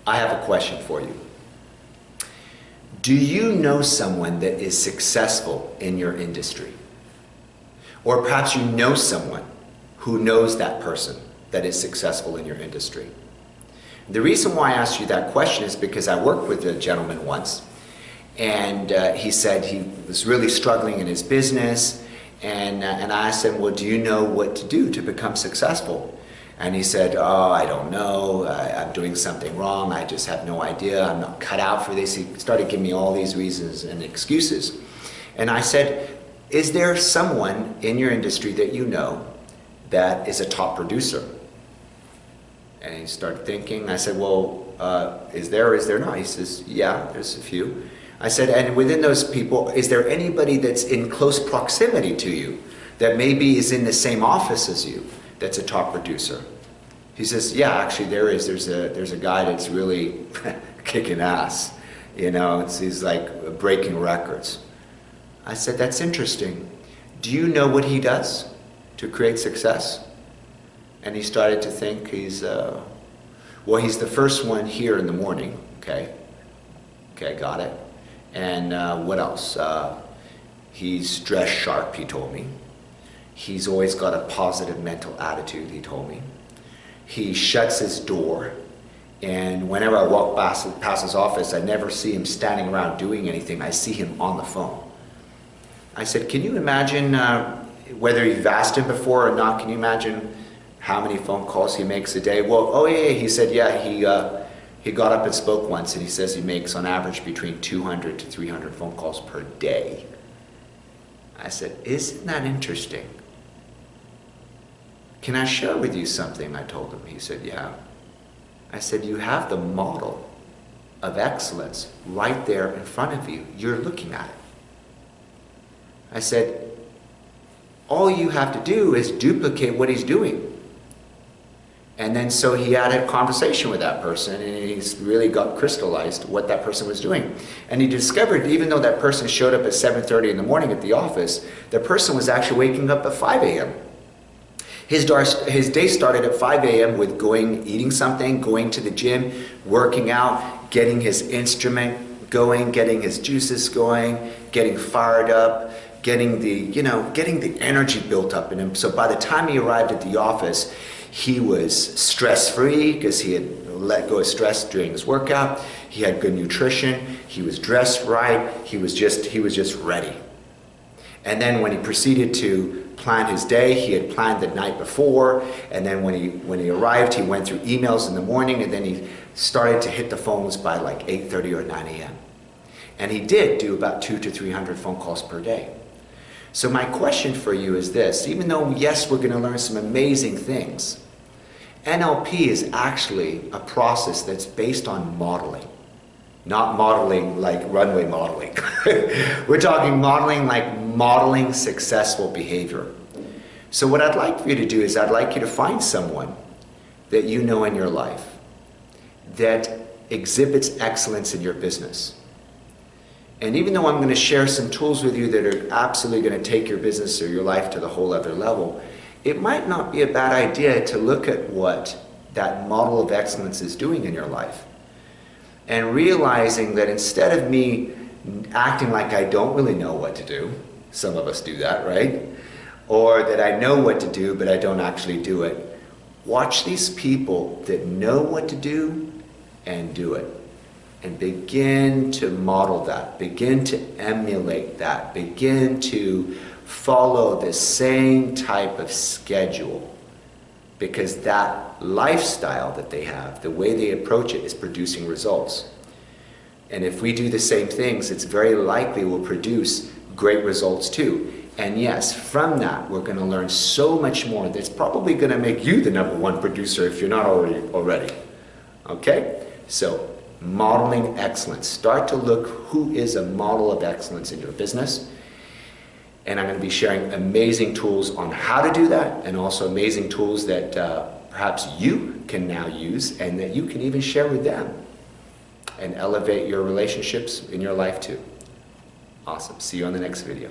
I have a question for you. Do you know someone that is successful in your industry? Or perhaps you know someone who knows that person that is successful in your industry. The reason why I asked you that question is because I worked with a gentleman once, and he said he was really struggling in his business, and I asked him, well, do you know what to do to become successful? And he said, oh, I don't know, I'm doing something wrong, I just have no idea, I'm not cut out for this. He started giving me all these reasons and excuses. And I said, is there someone in your industry that you know that is a top producer? And he started thinking. I said, well, is there or is there not? He says, yeah, there's a few. I said, and within those people, is there anybody that's in close proximity to you that maybe is in the same office as you that's a top producer? He says, yeah, actually there is. There's a guy that's really kicking ass. You know, he's like breaking records. I said, that's interesting. Do you know what he does to create success? And he started to think. Well, he's the first one here in the morning. Okay, got it. And what else? He's dressed sharp, he told me. He's always got a positive mental attitude, he told me. He shuts his door, and whenever I walk past his office, I never see him standing around doing anything. I see him on the phone. I said, can you imagine, whether you've asked him before or not, can you imagine how many phone calls he makes a day? Well, oh yeah, he said, yeah, he got up and spoke once, and he says he makes on average between 200 to 300 phone calls per day. I said, isn't that interesting? Can I share with you something? I told him. He said, yeah. I said, you have the model of excellence right there in front of you. You're looking at it. I said, all you have to do is duplicate what he's doing. And then so he had a conversation with that person, and he's really got crystallized what that person was doing. And he discovered, even though that person showed up at 7:30 in the morning at the office, the person was actually waking up at 5 a.m. His day started at 5 a.m. with eating something, going to the gym, working out, getting his instrument going, getting his juices going, getting fired up, getting the energy built up in him. So by the time he arrived at the office, he was stress-free because he had let go of stress during his workout. He had good nutrition. He was dressed right. He was just ready. And then when he proceeded to plan his day, he had planned the night before. And then when he arrived, he went through emails in the morning, and then he started to hit the phones by like 8:30 or 9 a.m. And he did do about 200 to 300 phone calls per day. So my question for you is this: even though, yes, we're going to learn some amazing things, NLP is actually a process that's based on modeling. Not modeling like runway modeling. We're talking modeling like modeling successful behavior. So what I'd like for you to do is I'd like you to find someone that you know in your life that exhibits excellence in your business. And even though I'm going to share some tools with you that are absolutely going to take your business or your life to the whole other level, it might not be a bad idea to look at what that model of excellence is doing in your life. And realizing that instead of me acting like I don't really know what to do, some of us do that, right? Or that I know what to do, but I don't actually do it. Watch these people that know what to do and do it. And begin to model that, begin to emulate that, begin to follow the same type of schedule, because that lifestyle that they have, the way they approach it, is producing results. And if we do the same things, it's very likely we'll produce great results too. And yes, from that, we're going to learn so much more that's probably going to make you the #1 producer if you're not already. Okay? So, modeling excellence. Start to look who is a model of excellence in your business. And I'm going to be sharing amazing tools on how to do that, and also amazing tools that perhaps you can now use and that you can even share with them and elevate your relationships in your life too. Awesome. See you on the next video.